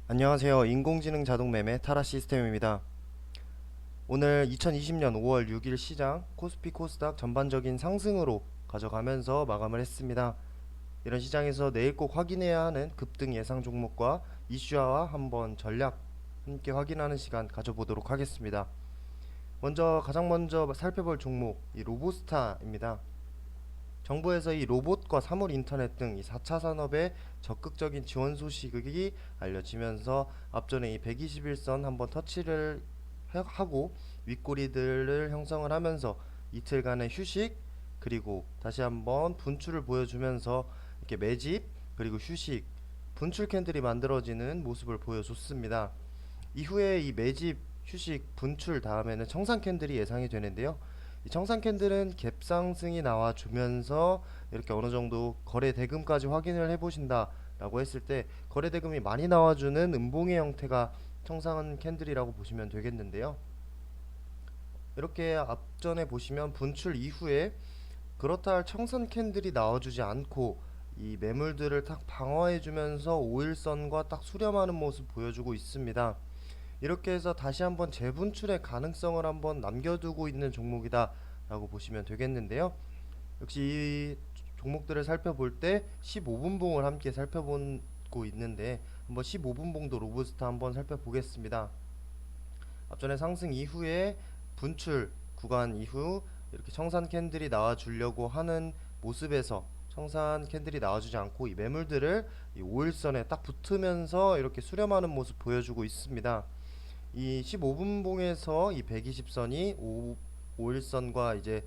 안녕하세요. 인공지능 자동매매 타라 시스템입니다. 오늘 2020년 5월 6일 시장 코스피 코스닥 전반적인 상승으로 가져가면서 마감을 했습니다. 이런 시장에서 내일 꼭 확인해야 하는 급등 예상 종목과 이슈화와 한번 전략 함께 확인하는 시간 가져보도록 하겠습니다. 가장 먼저 살펴볼 종목 이 로보스타입니다. 정부에서 이 로봇과 사물 인터넷 등 이 4차 산업의 적극적인 지원 소식이 알려지면서 앞전에 이 121선 한번 터치를 하고 윗꼬리들을 형성을 하면서 이틀간의 휴식 그리고 다시 한번 분출을 보여주면서 이렇게 매집 그리고 휴식 분출 캔들이 만들어지는 모습을 보여줬습니다. 이후에 이 매집 휴식 분출 다음에는 청산 캔들이 예상이 되는데요. 이 청산 캔들은 갭 상승이 나와주면서 이렇게 어느 정도 거래 대금까지 확인을 해보신다라고 했을 때 거래 대금이 많이 나와주는 음봉의 형태가 청산 캔들이라고 보시면 되겠는데요. 이렇게 앞전에 보시면 분출 이후에 그렇다 할 청산 캔들이 나와주지 않고 이 매물들을 딱 방어해주면서 5일선과 딱 수렴하는 모습 보여주고 있습니다. 이렇게 해서 다시 한번 재분출의 가능성을 한번 남겨두고 있는 종목이다 라고 보시면 되겠는데요. 역시 이 종목들을 살펴볼 때 15분봉을 함께 살펴보고 있는데 한번 15분봉도 로브스타 한번 살펴보겠습니다. 앞전에 상승 이후에 분출 구간 이후 이렇게 청산 캔들이 나와주려고 하는 모습에서 청산 캔들이 나와주지 않고 이 매물들을 이 5일선에 딱 붙으면서 이렇게 수렴하는 모습 보여주고 있습니다. 이 15분봉에서 이 120선이 5일선과 이제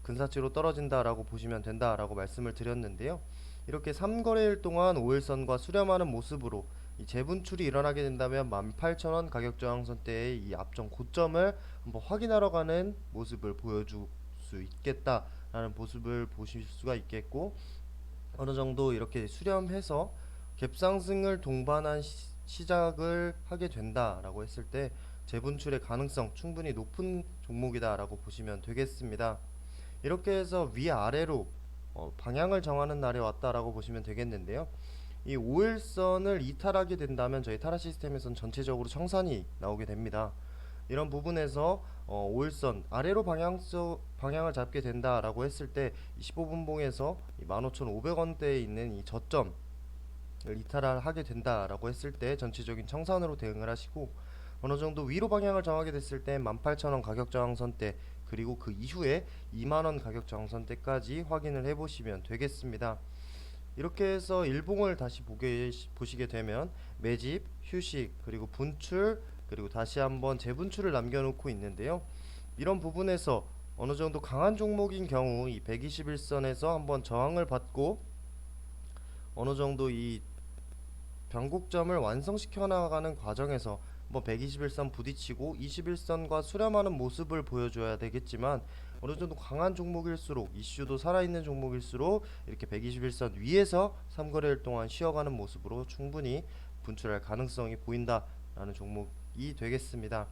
근사치로 떨어진다라고 보시면 된다라고 말씀을 드렸는데요. 이렇게 3거래일 동안 5일선과 수렴하는 모습으로 이 재분출이 일어나게 된다면 18,000원 가격 저항선대의 이 앞전 고점을 한번 확인하러 가는 모습을 보여줄 수 있겠다라는 모습을 보실 수가 있겠고 어느 정도 이렇게 수렴해서 갭상승을 동반한 시작을 하게 된다라고 했을 때 재분출의 가능성 충분히 높은 종목이다라고 보시면 되겠습니다. 이렇게 해서 위아래로 방향을 정하는 날이 왔다라고 보시면 되겠는데요. 이 5일선을 이탈하게 된다면 저희 타라 시스템에선 전체적으로 청산이 나오게 됩니다. 이런 부분에서 5일선 아래로 방향을 잡게 된다라고 했을 때 15분봉에서 15,500원대에 있는 이 저점을 이탈하게 된다라고 했을 때 전체적인 청산으로 대응을 하시고 어느 정도 위로 방향을 정하게 됐을 때 18,000원 가격 저항선대 그리고 그 이후에 2만원 가격 저항선대까지 확인을 해보시면 되겠습니다. 이렇게 해서 일봉을 다시 보시게 되면 매집, 휴식, 그리고 분출, 그리고 다시 한번 재분출을 남겨놓고 있는데요. 이런 부분에서 어느 정도 강한 종목인 경우 이 121선에서 한번 저항을 받고 어느 정도 이 변곡점을 완성시켜 나가는 과정에서 뭐 121선 부딪히고 21선과 수렴하는 모습을 보여줘야 되겠지만 어느 정도 강한 종목일수록 이슈도 살아있는 종목일수록 이렇게 121선 위에서 3거래일 동안 쉬어가는 모습으로 충분히 분출할 가능성이 보인다라는 종목이 되겠습니다.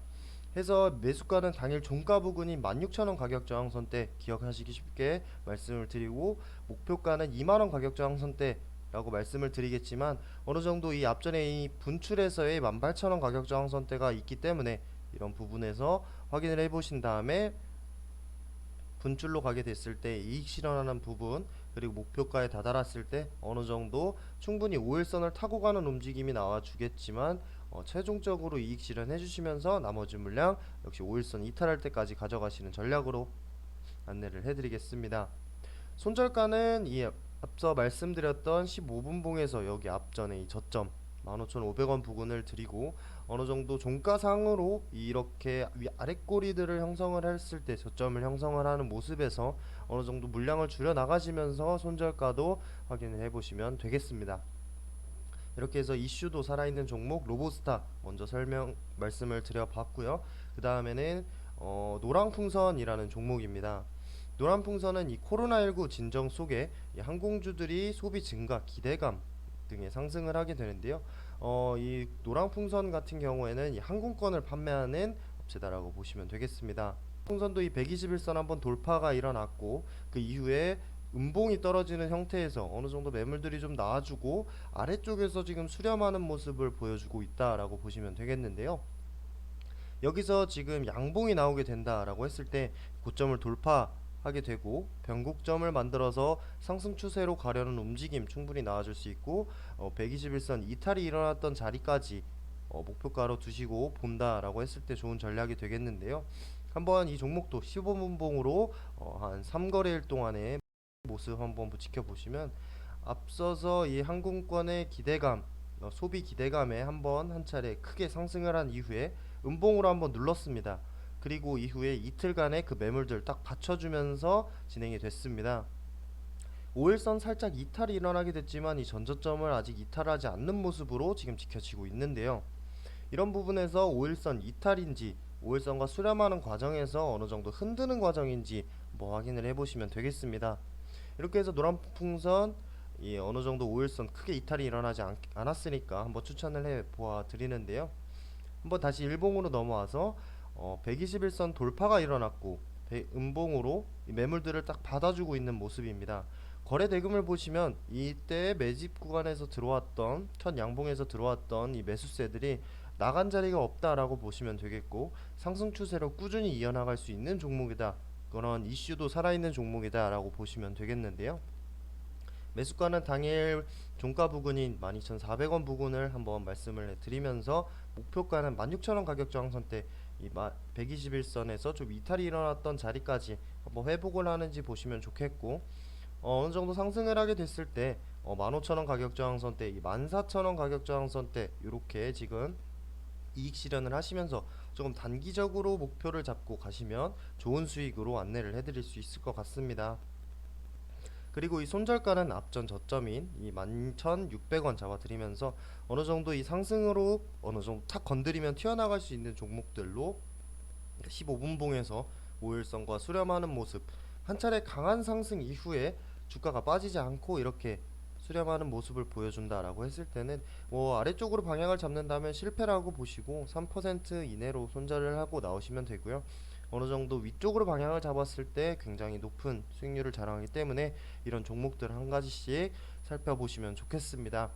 해서 매수가는 당일 종가 부근인 16,000원 가격 저항선대 기억하시기 쉽게 말씀을 드리고 목표가는 2만원 가격 저항선대 라고 말씀을 드리겠지만 어느 정도 이 앞전에 이 분출에서의 18,000원 가격 저항선대가 있기 때문에 이런 부분에서 확인을 해보신 다음에 분출로 가게 됐을 때 이익 실현하는 부분 그리고 목표가에 다다랐을 때 어느 정도 충분히 5일선을 타고 가는 움직임이 나와 주겠지만 최종적으로 이익 실현해 주시면서 나머지 물량 역시 5일선 이탈할 때까지 가져가시는 전략으로 안내를 해드리겠습니다. 손절가는 이 앞서 말씀드렸던 15분봉에서 여기 앞전에 이 저점 15,500원 부근을 드리고 어느 정도 종가상으로 이렇게 아랫꼬리들을 형성을 했을 때 저점을 형성을 하는 모습에서 어느 정도 물량을 줄여 나가시면서 손절가도 확인을 해보시면 되겠습니다. 이렇게 해서 이슈도 살아있는 종목 로보스타 먼저 말씀을 드려봤고요. 그 다음에는 노랑풍선이라는 종목입니다. 노란풍선은 이 코로나19 진정 속에 이 항공주들이 소비 증가, 기대감 등의 상승을 하게 되는데요. 이 노란풍선 같은 경우에는 이 항공권을 판매하는 업체다라고 보시면 되겠습니다. 풍선도 이 121선 한번 돌파가 일어났고 그 이후에 음봉이 떨어지는 형태에서 어느 정도 매물들이 좀 나와주고 아래쪽에서 지금 수렴하는 모습을 보여주고 있다라고 보시면 되겠는데요. 여기서 지금 양봉이 나오게 된다라고 했을 때 고점을 돌파하게 되고 변곡점을 만들어서 상승 추세로 가려는 움직임 충분히 나와줄 수 있고 121선 이탈이 일어났던 자리까지 목표가로 두시고 본다라고 했을 때 좋은 전략이 되겠는데요. 한번 이 종목도 15분봉으로 한 3거래일 동안의 모습 한번 지켜보시면 앞서서 이 항공권의 기대감, 소비 기대감에 한번 한 차례 크게 상승을 한 이후에 음봉으로 한번 눌렀습니다. 그리고 이후에 이틀간의 그 매물들 딱 받쳐주면서 진행이 됐습니다. 5일선 살짝 이탈이 일어나게 됐지만 이 전저점을 아직 이탈하지 않는 모습으로 지금 지켜지고 있는데요. 이런 부분에서 5일선 이탈인지 5일선과 수렴하는 과정에서 어느 정도 흔드는 과정인지 확인을 해보시면 되겠습니다. 이렇게 해서 노란풍선 어느 정도 5일선 크게 이탈이 일어나지 않았으니까 한번 추천을 해 보아 드리는데요. 한번 다시 일봉으로 넘어와서 121선 돌파가 일어났고 음봉으로 이 매물들을 딱 받아주고 있는 모습입니다. 거래 대금을 보시면 이때 매집 구간에서 들어왔던 첫 양봉에서 들어왔던 이 매수세들이 나간 자리가 없다라고 보시면 되겠고 상승 추세로 꾸준히 이어나갈 수 있는 종목이다. 그런 이슈도 살아있는 종목이다 라고 보시면 되겠는데요. 매수가는 당일 종가 부근인 12,400원 부근을 한번 말씀을 드리면서 목표가는 16,000원 가격 저항선 때 이 121선에서 좀 이탈이 일어났던 자리까지 한번 회복을 하는지 보시면 좋겠고 어느 정도 상승을 하게 됐을 때 15,000원 가격 저항선 때 이 14,000원 가격 저항선 때 이렇게 지금 이익 실현을 하시면서 조금 단기적으로 목표를 잡고 가시면 좋은 수익으로 안내를 해드릴 수 있을 것 같습니다. 그리고 이 손절가는 앞전 저점인 이 11,600원 잡아드리면서 어느 정도 이 상승으로 어느 정도 탁 건드리면 튀어나갈 수 있는 종목들로 15분봉에서 5일선과 수렴하는 모습 한 차례 강한 상승 이후에 주가가 빠지지 않고 이렇게 수렴하는 모습을 보여준다라고 했을 때는 아래쪽으로 방향을 잡는다면 실패라고 보시고 3% 이내로 손절을 하고 나오시면 되고요. 어느 정도 위쪽으로 방향을 잡았을 때 굉장히 높은 수익률을 자랑하기 때문에 이런 종목들 한 가지씩 살펴보시면 좋겠습니다.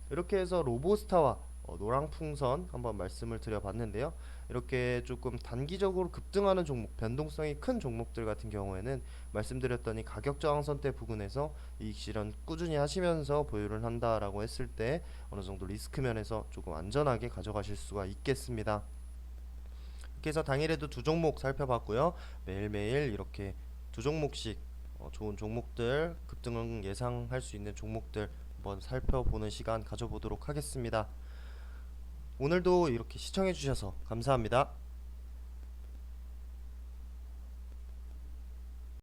이렇게 해서 로보스타와 노랑풍선 한번 말씀을 드려봤는데요. 이렇게 조금 단기적으로 급등하는 종목, 변동성이 큰 종목들 같은 경우에는 말씀드렸더니 가격 저항선대 부근에서 이익 실현 꾸준히 하시면서 보유를 한다라고 했을 때 어느 정도 리스크 면에서 조금 안전하게 가져가실 수가 있겠습니다. 이렇게 해서 당일에도 두 종목 살펴봤고요. 매일매일 이렇게 두 종목씩 좋은 종목들, 급등 예상할 수 있는 종목들 한번 살펴보는 시간 가져보도록 하겠습니다. 오늘도 이렇게 시청해 주셔서 감사합니다.